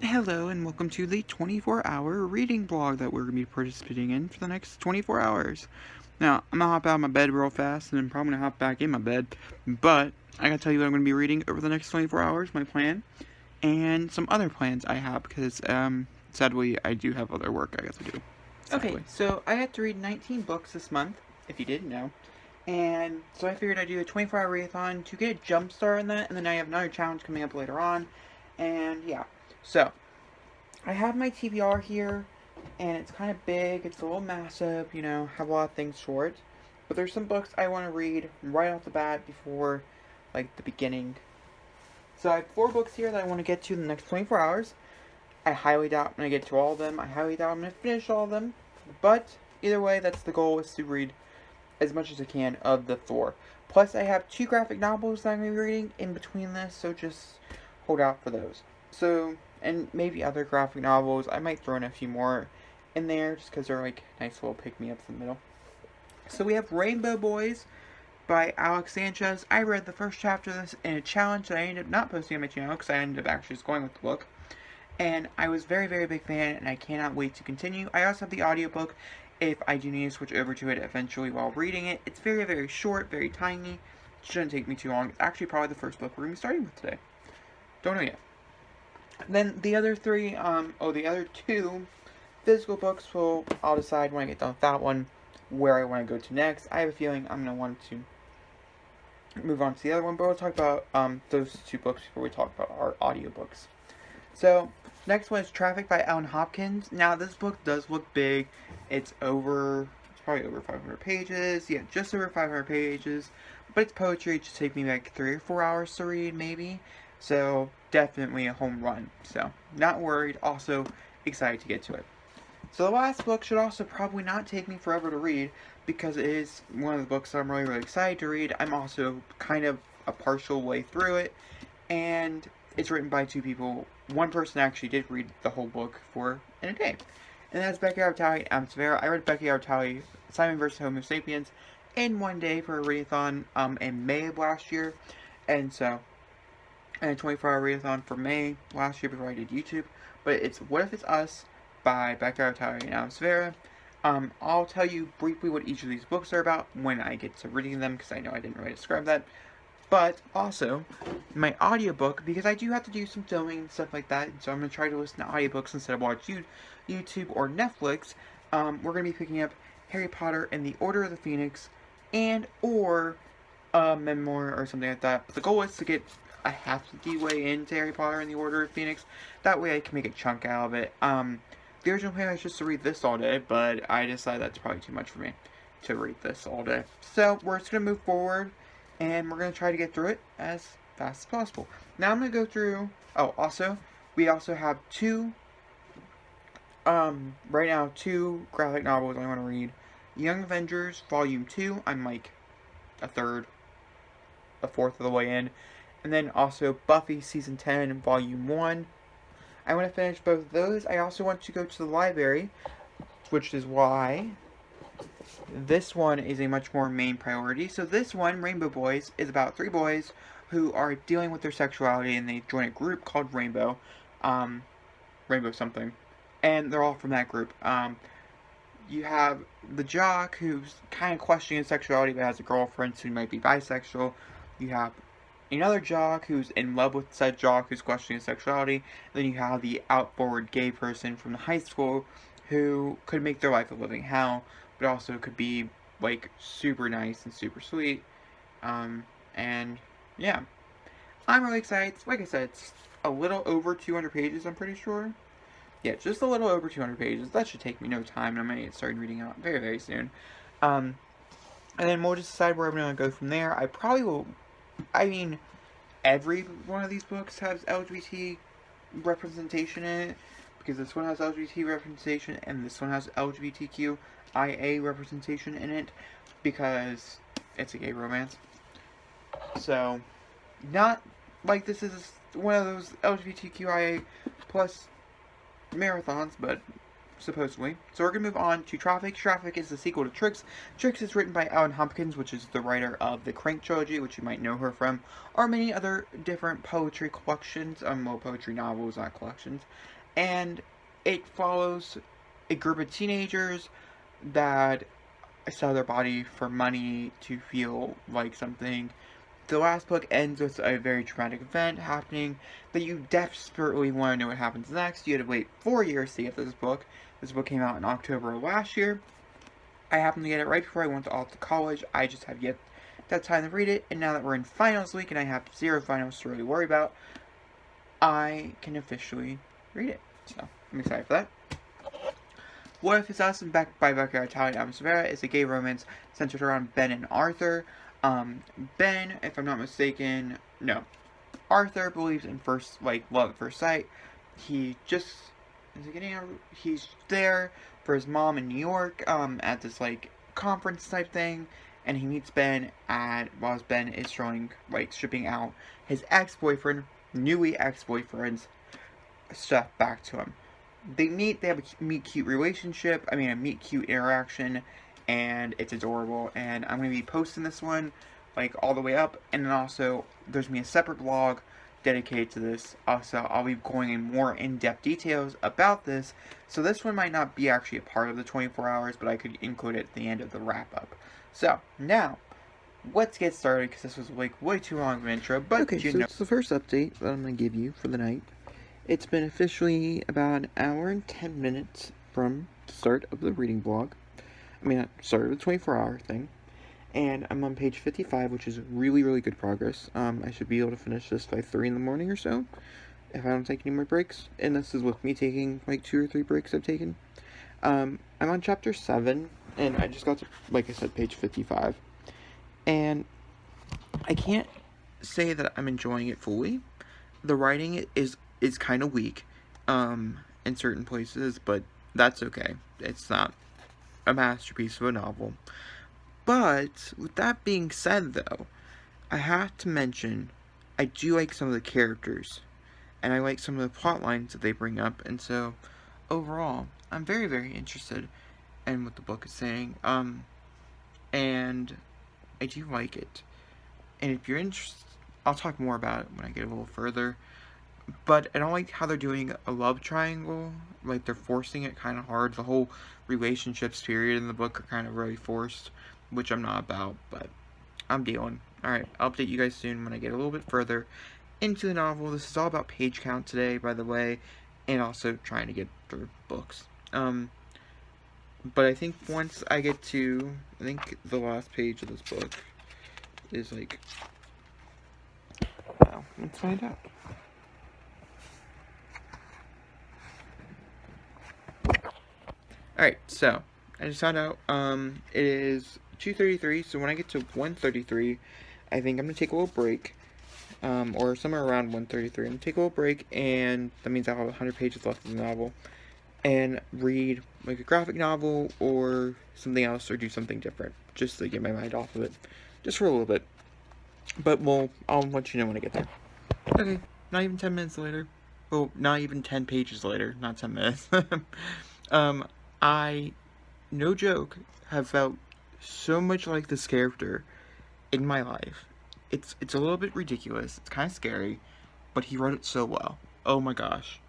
Hello and welcome to the 24-hour reading blog that we're going to be participating in for the next 24 hours. Now, I'm going to hop out of my bed real fast and I'm probably going to hop back in my bed, but I got to tell you what I'm going to be reading over the next 24 hours, my plan, and some other plans I have because, sadly, I do have other work I got to do. Sadly. Okay, so I had to read 19 books this month, if you didn't know, and so I figured I'd do a 24-hour readathon to get a jump start on that, and then I have another challenge coming up later on, and yeah. So, I have my TBR here, and it's kind of big, it's a little massive, have a lot of things short. But there's some books I want to read right off the bat before, like, the beginning. So I have 4 books here that I want to get to in the next 24 hours. I highly doubt I'm going to get to all of them. I highly doubt I'm going to finish all of them. But, either way, that's the goal, is to read as much as I can of the 4. Plus, I have 2 graphic novels that I'm going to be reading in between this, so just hold out for those. So, and maybe other graphic novels. I might throw in a few more in there just because they're like nice little pick-me-ups in the middle. So we have Rainbow Boys by Alex Sanchez. I read the first chapter of this in a challenge that I ended up not posting on my channel because I ended up actually just going with the book. And I was very, very big fan, and I cannot wait to continue. I also have the audiobook if I do need to switch over to it eventually while reading it. It's very, very short, very tiny. It shouldn't take me too long. It's actually probably the first book we're going to be starting with today. Don't know yet. Then the other 3, the other 2 physical books, I'll decide when I get done with that one where I want to go to next. I have a feeling I'm going to want to move on to the other one, but we'll talk about those 2 books before we talk about our audiobooks. So, next one is Traffic by Ellen Hopkins. Now, this book does look big. It's probably over 500 pages. Yeah, just over 500 pages. But it's poetry. It should take me like 3 or 4 hours to read, maybe. So, definitely a home run. So, not worried. Also, excited to get to it. So, the last book should also probably not take me forever to read because it is one of the books that I'm really, really excited to read. I'm also kind of a partial way through it. And it's written by 2 people. One person actually did read the whole book in a day. And that's Becky Artali and Adam Severa. I read Becky Artali, Simon vs. Homo Sapiens, in one day for a readathon in May of last year. And so, and a 24-hour readathon for May last year before I did YouTube. But it's What If It's Us by Becky Artali and Adam Severa. I'll tell you briefly what each of these books are about when I get to reading them, because I know I didn't really describe that. But also, my audiobook, because I do have to do some filming and stuff like that, so I'm going to try to listen to audiobooks instead of watch YouTube or Netflix. We're going to be picking up Harry Potter and the Order of the Phoenix, or a memoir or something like that. But the goal is to get a half-the way into Harry Potter and the Order of the Phoenix. That way I can make a chunk out of it. The original plan was just to read this all day, but I decided that's probably too much for me to read this all day. So, we're just going to move forward, and we're going to try to get through it as fast as possible. Now I'm going to go through, we also have 2 graphic novels I want to read. Young Avengers, Volume 2, I'm like a fourth of the way in. And then also Buffy Season 10, Volume 1. I want to finish both of those. I also want to go to the library, which is why this one is a much more main priority. So this one, Rainbow Boys, is about 3 boys who are dealing with their sexuality, and they join a group called Rainbow. Rainbow something. And they're all from that group. You have the jock who's kind of questioning his sexuality but has a girlfriend, so he might be bisexual. You have another jock who's in love with said jock who's questioning his sexuality. And then you have the outboard gay person from the high school who could make their life a living hell, but also could be, like, super nice and super sweet. And, yeah. I'm really excited. Like I said, it's a little over 200 pages, I'm pretty sure. Yeah, just a little over 200 pages. That should take me no time, and I'm going to get started reading out very, very soon. And then we'll just decide where I'm going to go from there. I probably will, every one of these books has LGBT representation in it, because this one has LGBT representation, and this one has LGBTQIA representation in it, because it's a gay romance. So, not like this is one of those LGBTQIA plus marathons, but supposedly. So we're going to move on to Traffic. Traffic is the sequel to Tricks. Tricks is written by Ellen Hopkins, which is the writer of the Crank trilogy, which you might know her from, or many other different poetry collections, well, poetry novels, not collections. And it follows a group of teenagers that sell their body for money to feel like something. The last book ends with a very traumatic event happening that you desperately want to know what happens next. You had to wait 4 years to get this book. This book came out in October of last year. I happened to get it right before I went off to college. I just have yet that time to read it, and now that we're in finals week and I have 0 finals to really worry about, I can officially read it. So, I'm excited for that. What If It's Us, by Becca Italia Amsavera, is a gay romance centered around Ben and Arthur. Ben, if I'm not mistaken, no. Arthur believes in love at first sight. He's there for his mom in New York, at this, conference type thing, and he meets Ben while Ben is shipping out his newy ex-boyfriend's stuff back to him. They meet, they have a meet-cute relationship, a meet-cute interaction, and it's adorable, and I'm going to be posting this one, all the way up, and then also, there's going to be a separate blog dedicated to this. Also, I'll be going in more in-depth details about this, so this one might not be actually a part of the 24 hours, but I could include it at the end of the wrap-up. So, now, let's get started, because this was, way too long of an intro, but okay, so it's the first update that I'm going to give you for the night. It's been officially about an hour and 10 minutes from the start of the reading blog. Started with the 24-hour thing. And I'm on page 55, which is really, really good progress. I should be able to finish this by 3 in the morning or so, if I don't take any more breaks. And this is with me taking, 2 or 3 breaks I've taken. I'm on chapter 7, and I just got to, like I said, page 55. And I can't say that I'm enjoying it fully. The writing is kind of weak, in certain places, but that's okay. It's not a masterpiece of a novel. But, with that being said, though, I have to mention, I do like some of the characters, and I like some of the plot lines that they bring up, and so, overall, I'm very, very interested in what the book is saying, and I do like it. And if you're interested, I'll talk more about it when I get a little further. But I don't like how they're doing a love triangle. They're forcing it kind of hard. The whole relationships period in the book are kind of really forced, which I'm not about, but I'm dealing. Alright, I'll update you guys soon when I get a little bit further into the novel. This is all about page count today, by the way, and also trying to get through books. But I think once I get to, the last page of this book is well, let's find out. Alright, so, I just found out, it is 2:33, so when I get to 1:33, I think I'm going to take a little break, or somewhere around 1:33, I'm going to take a little break, and that means I'll have 100 pages left of the novel, and read, a graphic novel, or something else, or do something different, just to get my mind off of it, just for a little bit, but I'll let you know when I get there. Okay, not even 10 minutes later, well, not even 10 pages later, not 10 minutes, I, no joke, have felt so much like this character in my life. It's a little bit ridiculous. It's kind of scary, but he wrote it so well. Oh my gosh.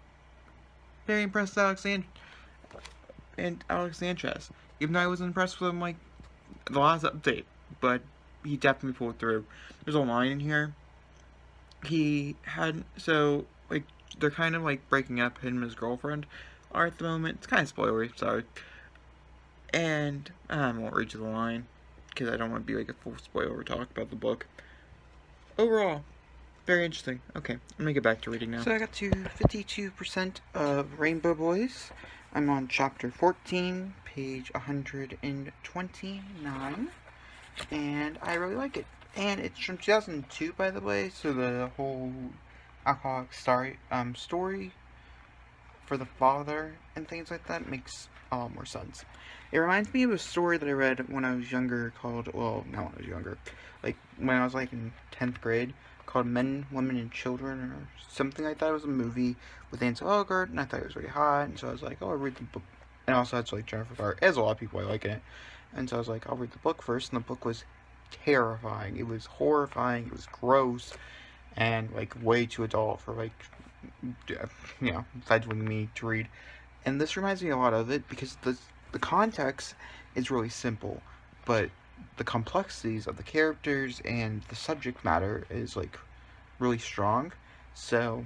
Very impressed with Alex Sanchez. Even though I wasn't impressed with him, the last update. But he definitely pulled through. There's a line in here. They're kind of, breaking up, him and his girlfriend are at the moment. It's kind of spoilery, sorry. And I won't read you the line, because I don't want to be a full spoiler talk about the book. Overall, very interesting. Okay, I'm going to get back to reading now. So I got to 52% of Rainbow Boys. I'm on chapter 14, page 129, and I really like it. And it's from 2002, by the way, so the whole alcoholic story for the father and things like that makes a lot more sense. It reminds me of a story that I read when I was younger called, well, not when I was younger, when I was in 10th grade, called Men, Women, and Children, or something like that. It was a movie with Ansel Elgort, and I thought it was really hot, and so I was like, oh, I'll read the book, and also has like Jennifer Garner. It has a lot of people I like in it, and so I was like, I'll read the book first, and the book was terrifying. It was horrifying. It was gross, and like way too adult for like fledgling me to read. And this reminds me a lot of it because the context is really simple, but the complexities of the characters and the subject matter is like really strong. So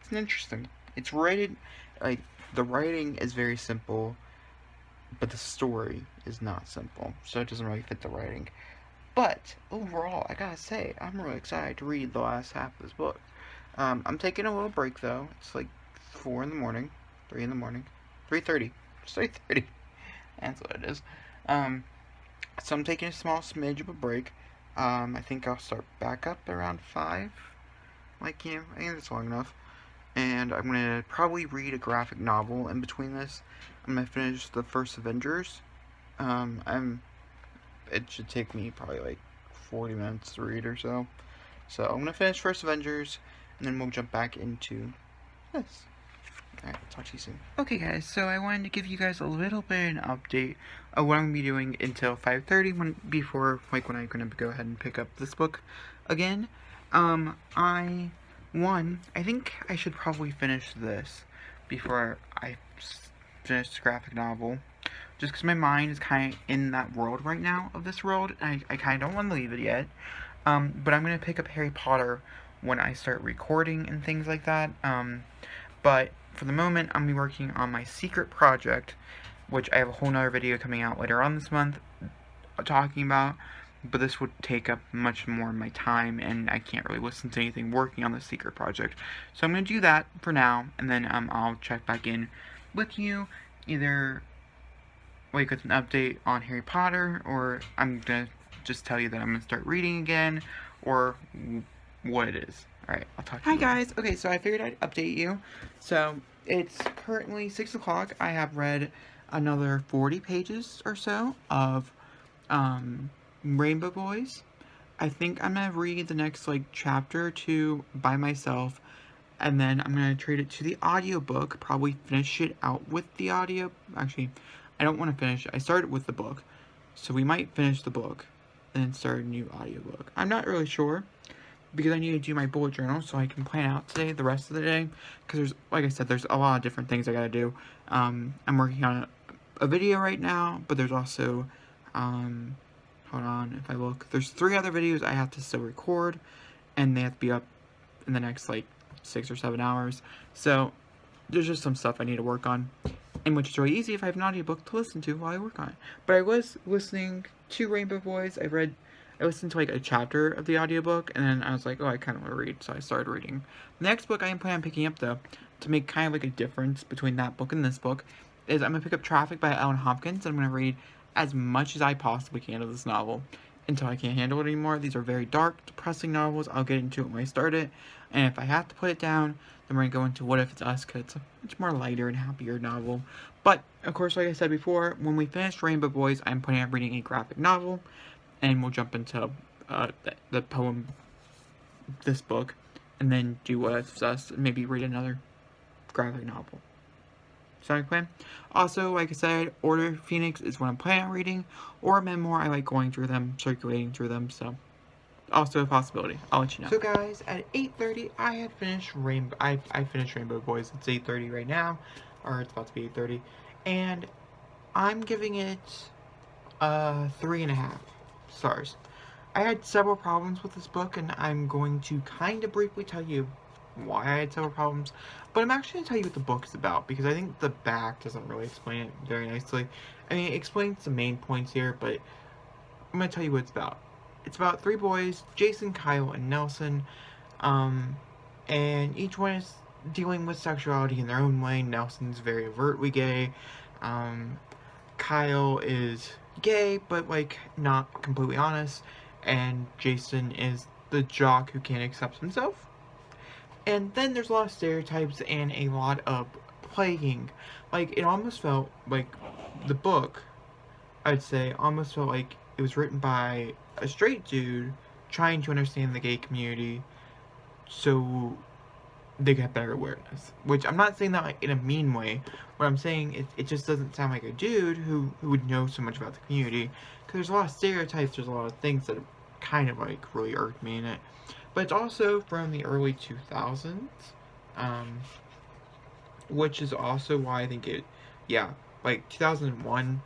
it's interesting. It's rated like the writing is very simple, but the story is not simple, so it doesn't really fit the writing. But overall, I gotta say, I'm really excited to read the last half of this book. I'm taking a little break though. It's like 4 in the morning, 3 in the morning, 3:30, just 3:30. That's what it is. So I'm taking a small smidge of a break. I think I'll start back up around 5. Like, I think that's long enough. And I'm gonna probably read a graphic novel in between this. I'm gonna finish the first Avengers. It should take me probably like 40 minutes to read or so. So I'm gonna finish first Avengers, and then we'll jump back into this. Alright, talk to you soon. Okay guys, so I wanted to give you guys a little bit of an update of what I'm going to be doing until 5:30 when I'm going to go ahead and pick up this book again. I think I should probably finish this before I finish the graphic novel. Just because my mind is kind of in that world right now, of this world, and I kind of don't want to leave it yet. But I'm going to pick up Harry Potter when I start recording and things like that. But for the moment, I'm going to be working on my secret project, which I have a whole nother video coming out later on this month talking about, but this would take up much more of my time, and I can't really listen to anything working on the secret project. So I'm going to do that for now, and then I'll check back in with you, either like with an update on Harry Potter, or I'm going to just tell you that I'm going to start reading again, or what it is. Alright, I'll talk to you later. Hi guys, okay, so I figured I'd update you. So, it's currently 6 o'clock. I have read another 40 pages or so of Rainbow Boys. I think I'm going to read the next like chapter or two by myself, and then I'm going to trade it to the audiobook, probably finish it out with the audio. Actually, I don't want to finish it. I started with the book, so we might finish the book and then start a new audiobook. I'm not really sure, because I need to do my bullet journal so I can plan out today, the rest of the day, because there's, like I said, there's a lot of different things I gotta do. I'm working on a video right now, but there's also, hold on, if I look, there's 3 other videos I have to still record, and they have to be up in the next, like, 6 or 7 hours, so there's just some stuff I need to work on, and which is really easy if I have an audiobook to listen to while I work on it. But I was listening to Rainbow Boys. I listened to like a chapter of the audiobook, and then I was like, oh, I kind of want to read, so I started reading. The next book I am planning on picking up, though, to make kind of like a difference between that book and this book, is I'm going to pick up Traffic by Ellen Hopkins, and I'm going to read as much as I possibly can of this novel until I can't handle it anymore. These are very dark, depressing novels. I'll get into it when I start it, and if I have to put it down, then we're going to go into What If It's Us, because it's a much more lighter and happier novel. But, of course, like I said before, when we finish Rainbow Boys, I'm planning on reading a graphic novel, and we'll jump into the poem, this book, and then do What If It's Us, and maybe read another graphic novel. Sound like a plan? Also, like I said, Order Phoenix is what I'm planning on reading, or a memoir. I like going through them, circulating through them, so also a possibility. I'll let you know. So guys, at 8:30, I have finished I finished Rainbow Boys. It's 8:30 right now, or it's about to be 8:30, and I'm giving it 3.5 stars. I had several problems with this book, and I'm going to kind of briefly tell you why I had several problems, but I'm actually going to tell you what the book is about, because I think the back doesn't really explain it very nicely. I mean, it explains the main points here, but I'm going to tell you what it's about. It's about 3 boys, Jason, Kyle, and Nelson, and each one is dealing with sexuality in their own way. Nelson's very overtly gay, Kyle is gay, but, like, not completely honest, and Jason is the jock who can't accept himself. And then there's a lot of stereotypes and a lot of plaguing. Like, it almost felt like the book, I'd say, almost felt like it was written by a straight dude trying to understand the gay community, so they get better awareness. Which, I'm not saying that like in a mean way. What I'm saying, it just doesn't sound like a dude who would know so much about the community. Because there's a lot of stereotypes, there's a lot of things that kind of like really irked me in it. But it's also from the early 2000s. Which is also why I think like 2001.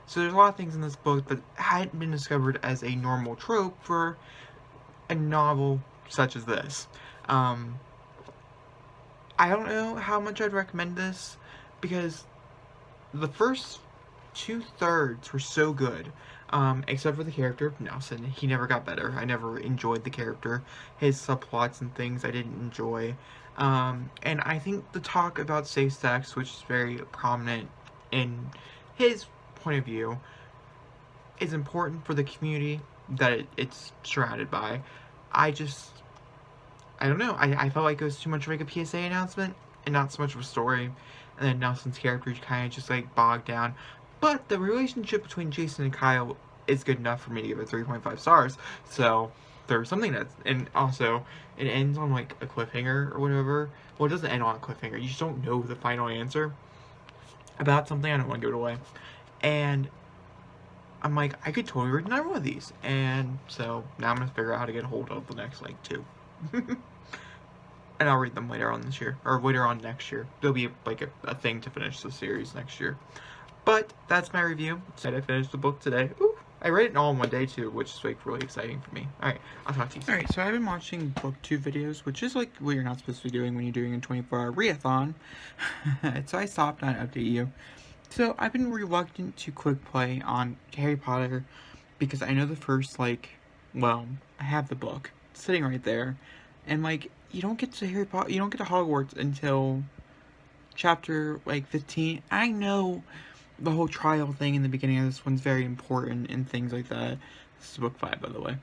So there's a lot of things in this book that hadn't been discovered as a normal trope for a novel such as this. I don't know how much I'd recommend this, because the first 2/3 were so good. Except for the character of Nelson. He never got better. I never enjoyed the character. His subplots and things I didn't enjoy. And I think the talk about safe sex, which is very prominent in his point of view, is important for the community that it's surrounded by. I don't know. I felt like it was too much like a PSA announcement and not so much of a story. And then Nelson's character kind of just like bogged down. But the relationship between Jason and Kyle is good enough for me to give it 3.5 stars. So there's something that's, and also it ends on like a cliffhanger or whatever. Well, it doesn't end on a cliffhanger. You just don't know the final answer about something. I don't want to give it away. And I'm like, I could totally read another one of these. And so now I'm going to figure out how to get a hold of the next like 2. And I'll read them later on this year, or later on next year. There'll be like a thing to finish the series next year. But that's my review. Said I finished the book today. Ooh, I read it all in one day too, which is like really exciting for me. Alright, I'll talk to you soon. Alright, so I've been watching BookTube videos, which is like what you're not supposed to be doing when you're doing a 24-hour readathon. So I stopped and I update you. So I've been reluctant to click play on Harry Potter because I know the first, like, well, I have the book sitting right there, and like, you don't get to Hogwarts until chapter like 15. I know the whole trial thing in the beginning of this one's very important and things like that. This is book 5, by the way.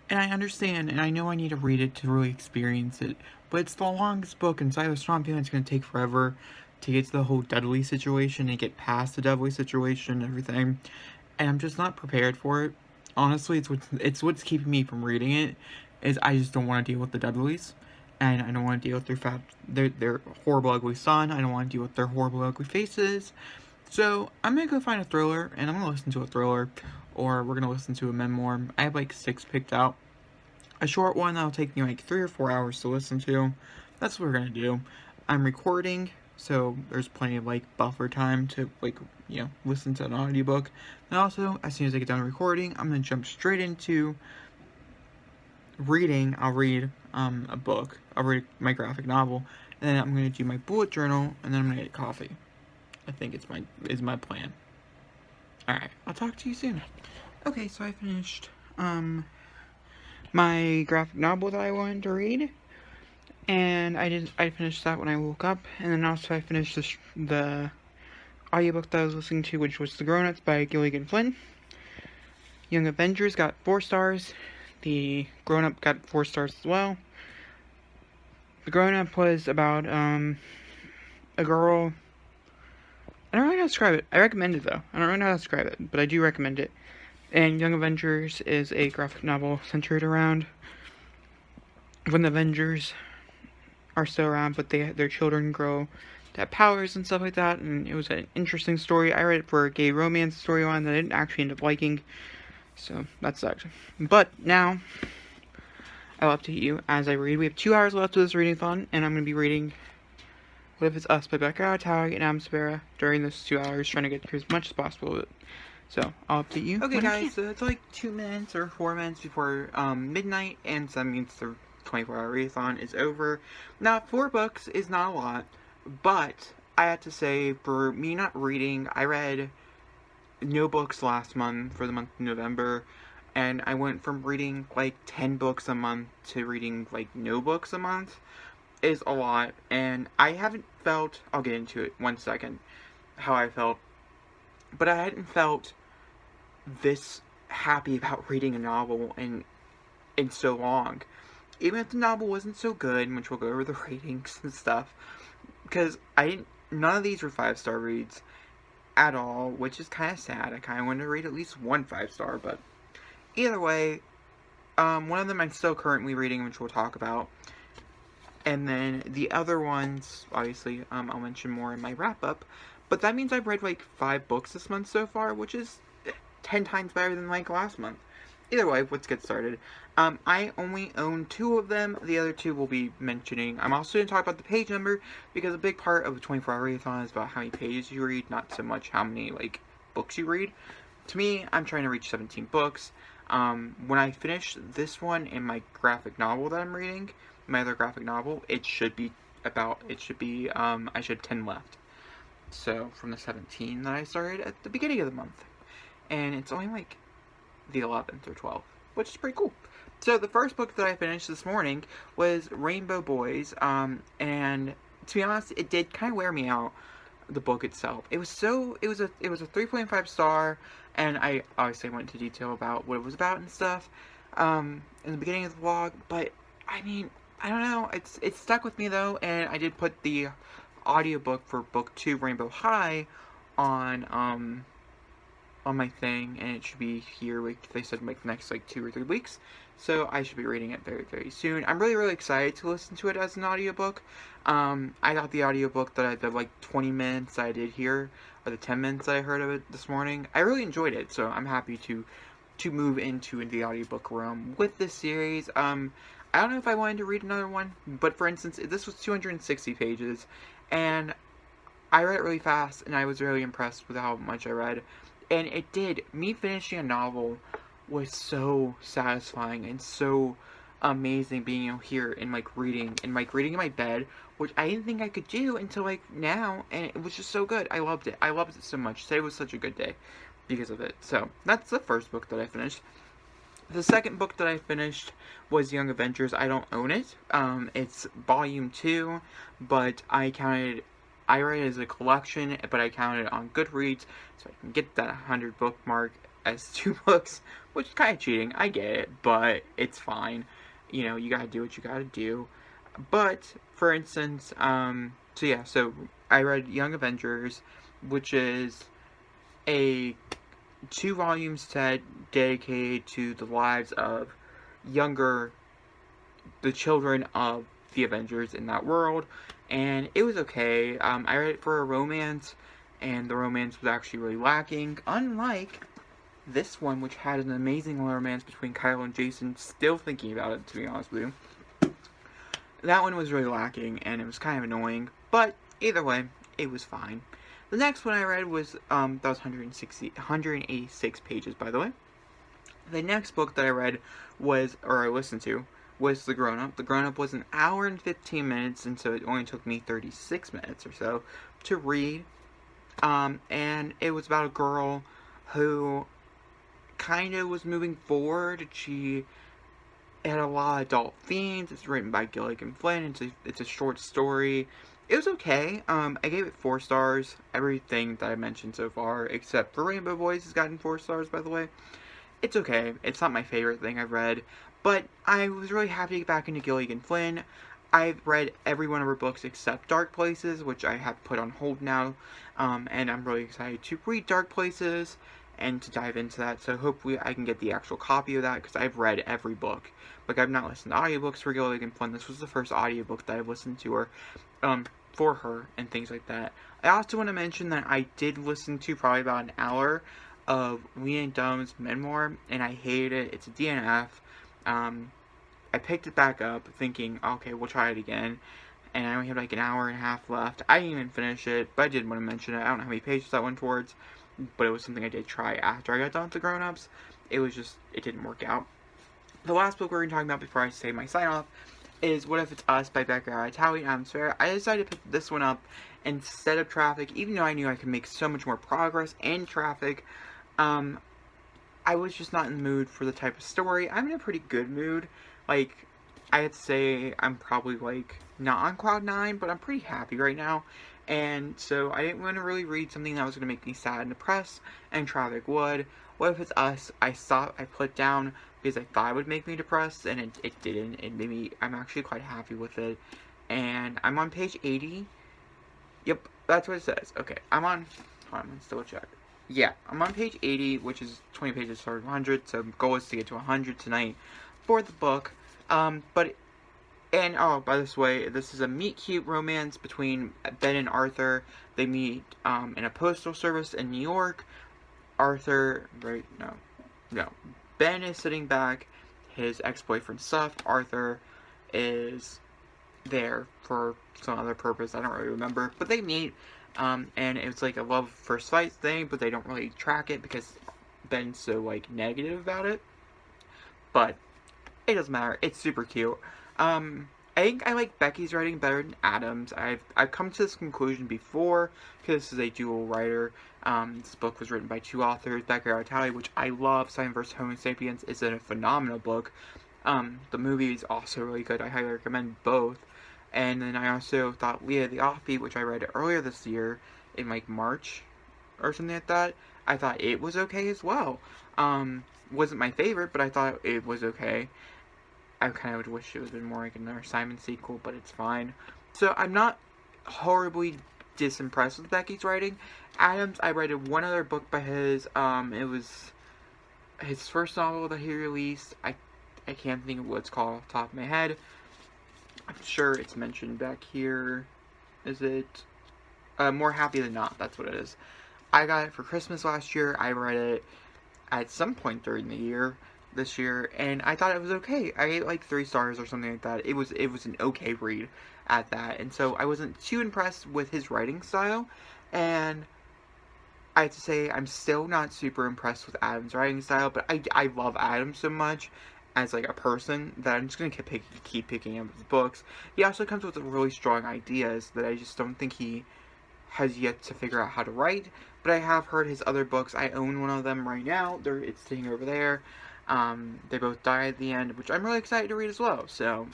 And I understand, and I know I need to read it to really experience it, but it's the longest book, and so I have a strong feeling it's going to take forever to get to the whole Dudley situation and get past the Dudley situation and everything, and I'm just not prepared for it. Honestly, it's what's keeping me from reading it, is I just don't want to deal with the Dudleys, and I don't want to deal with their horrible, ugly son. I don't want to deal with their horrible, ugly faces. So I'm gonna go find a thriller, and I'm gonna listen to a thriller, or we're gonna listen to a memoir. I have like 6 picked out. A short one that'll take me like 3 or 4 hours to listen to. That's what we're gonna do. I'm recording, so there's plenty of like buffer time to like, you know, listen to an audiobook. And also, as soon as I get done recording, I'm gonna jump straight into reading. I'll read a book. I'll read my graphic novel, and then I'm gonna do my bullet journal, and then I'm gonna get coffee. I think is my plan. Alright, I'll talk to you soon. Okay, so I finished my graphic novel that I wanted to read, and I finished that when I woke up, and then also I finished the audiobook that I was listening to, which was The Grown-Ups by Gilligan Flynn. Young Avengers got 4 stars. The Grown-Up got 4 stars as well. The Grown-Up was about a girl. I don't really know how to describe it. I recommend it, though. I don't really know how to describe it, but I do recommend it. And Young Avengers is a graphic novel centered around when the Avengers are still around, but their children grow to have powers and stuff like that, and it was an interesting story. I read it for a gay romance storyline that I didn't actually end up liking, so that sucked. But now, I'll update you as I read. We have 2 hours left of this reading-a-thon, and I'm going to be reading What If It's Us by Becca Towing and Adam Sabera during those 2 hours, trying to get through as much as possible of it. So, I'll update you. Okay, guys, so it's like 2 minutes or 4 minutes before midnight, and so that means the 24-hour readathon is over. Now, 4 books is not a lot, but I have to say, for me not reading, I read no books last month for the month of November, and I went from reading like 10 books a month to reading like no books a month. Is a lot, and I haven't felt, I'll get into it 1 second, how I felt, but I hadn't felt this happy about reading a novel in so long. Even if the novel wasn't so good, which we'll go over the ratings and stuff, because none of these were 5-star reads at all, which is kind of sad. I kind of wanted to read at least 1 5-star, but either way, one of them I'm still currently reading, which we'll talk about. And then the other ones, obviously, I'll mention more in my wrap-up. But that means I've read, like, 5 books this month so far, which is 10 times better than, like, last month. Either way, let's get started. I only own 2 of them. The other 2 will be mentioning. I'm also going to talk about the page number, because a big part of the 24-hour readathon is about how many pages you read, not so much how many, like, books you read. To me, I'm trying to reach 17 books. When I finish this one and my graphic novel that I'm reading, my other graphic novel, I should have 10 left. So, from the 17 that I started at the beginning of the month. And it's only like the 11th or 12th, which is pretty cool. So, the first book that I finished this morning was Rainbow Boys, and to be honest, it did kind of wear me out, the book itself. It was a 3.5 star, and I obviously went into detail about what it was about and stuff, in the beginning of the vlog, but, I mean, I don't know, it stuck with me though, and I did put the audiobook for book 2, Rainbow High, on my thing, and it should be here, like, they said, like, the next, like, 2 or 3 weeks, so I should be reading it very, very soon. I'm really, really excited to listen to it as an audiobook. I thought the audiobook the, like, 20 minutes I did here, or the 10 minutes that I heard of it this morning, I really enjoyed it, so I'm happy to move into the audiobook realm with this series. I don't know if I wanted to read another one, but for instance, this was 260 pages, and I read it really fast, and I was really impressed with how much I read. And me finishing a novel was so satisfying and so amazing, being here and reading in my bed, which I didn't think I could do until like now, and it was just so good. I loved it so much. Today was such a good day because of it. So that's the first book that I finished. The second book that I finished was Young Avengers. I don't own it. It's volume 2, but I read it as a collection, but I counted it on Goodreads, so I can get that 100 book mark as 2 books, which is kind of cheating. I get it, but it's fine. You know, you gotta do what you gotta do. But, for instance, so I read Young Avengers, which is a 2-volume set dedicated to the lives of the children of the Avengers in that world, and it was okay. I read it for a romance, and the romance was actually really lacking, unlike this one, which had an amazing romance between Kyle and Jason. Still thinking about it, to be honest with you. That one was really lacking, and it was kind of annoying, but either way, it was fine. The next one I read was, that was 186 pages, by the way. The next book that I read I listened to, was The Grown-Up. The Grown-Up was an hour and 15 minutes, and so it only took me 36 minutes or so to read. And it was about a girl who kind of was moving forward. She had a lot of adult themes. It's written by Gilligan Flynn. It's a short story. It was okay. I gave it 4 stars. Everything that I mentioned so far, except for Rainbow Boys, has gotten 4 stars, by the way. It's okay. It's not my favorite thing I've read, but I was really happy to get back into Gilligan Flynn. I've read every one of her books except Dark Places, which I have put on hold now, and I'm really excited to read Dark Places and to dive into that, so hopefully I can get the actual copy of that, because I've read every book. Like, I've not listened to audiobooks for Gilligan Flynn. This was the first audiobook that I've listened to her, for her, and things like that. I also want to mention that I did listen to probably about an hour of Lena Dunham's memoir, and I hated it. It's a DNF. I picked it back up thinking, okay, we'll try it again, and I only had like an hour and a half left. I didn't even finish it, but I did want to mention it. I don't know how many pages that went towards, but it was something I did try after I got done with The Grown-Ups. It didn't work out. The last book we're going to talk about before I say my sign-off is What If It's Us by Becca Itali and Adams Fair. I decided to pick this one up instead of Traffic, even though I knew I could make so much more progress in Traffic. I was just not in the mood for the type of story. I'm in a pretty good mood. Like, I have to say, I'm probably, like, not on cloud 9, but I'm pretty happy right now. And so I didn't want to really read something that was going to make me sad and depressed, and Traffic would. What If It's Us, I put down because I thought it would make me depressed, and it didn't. It made me, I'm actually quite happy with it. And I'm on page 80. Yep, that's what it says. Okay, hold on, let's double check. Yeah, I'm on page 80, which is 20 pages toward 100, so the goal is to get to 100 tonight for the book. But And, oh, by this way, this is a meet-cute romance between Ben and Arthur. They meet in a postal service in New York. Arthur, right, no. Ben is sitting back. His ex-boyfriend Seth. Arthur is there for some other purpose. I don't really remember. But they meet, and it's like a love first sight thing, but they don't really track it because Ben's so, like, negative about it. But it doesn't matter. It's super cute. I think I like Becky's writing better than Adam's. I've come to this conclusion before because this is a dual writer. This book was written by two authors, Becky Artali, which I love. Science vs. Homo Sapiens is a phenomenal book. The movie is also really good. I highly recommend both. And then I also thought Leah the Offbeat, which I read earlier this year in like March or something like that. I thought it was okay as well. Wasn't my favorite, but I thought it was okay. I kind of wish it would have been more like another Simon sequel, but it's fine. So I'm not horribly disimpressed with Becky's writing. Adams, I read one other book by his. It was his first novel that he released. I can't think of what it's called off the top of my head. I'm sure it's mentioned back here. Is it More Happy Than Not? That's what it is. I got it for Christmas last year. I read it at some point during the year. This year, and I thought it was okay. I gave it like 3 stars or something like that. It was an okay read at that, and so I wasn't too impressed with his writing style, and I have to say I'm still not super impressed with Adam's writing style, but I love Adam so much as like a person that I'm just gonna keep picking up his books. He also comes with really strong ideas that I just don't think he has yet to figure out how to write, but I have heard his other books. I own one of them right now. It's sitting over there. They both die at the end, which I'm really excited to read as well, so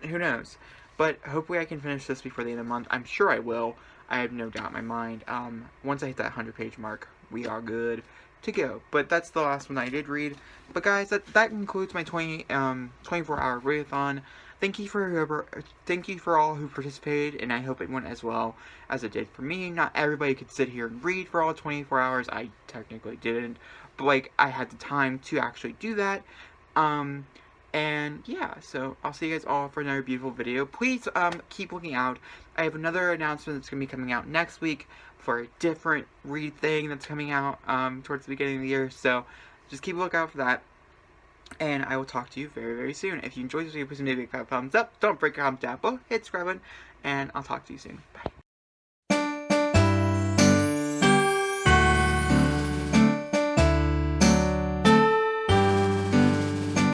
who knows. But hopefully I can finish this before the end of the month. I'm sure I will. I have no doubt in my mind. Once I hit that 100-page mark, we are good to go. But that's the last one I did read. But guys, that concludes my 24-hour readathon. Thank you for all who participated, and I hope it went as well as it did for me. Not everybody could sit here and read for all 24 hours. I technically didn't, but like I had the time to actually do that. And yeah, so I'll see you guys all for another beautiful video. Please keep looking out. I have another announcement that's gonna be coming out next week for a different read thing that's coming out towards the beginning of the year. So just keep a lookout for that. And I will talk to you very, very soon. If you enjoyed this video, please give me a big fat thumbs up. Don't forget to comment down below, hit subscribe button, and I'll talk to you soon. Bye.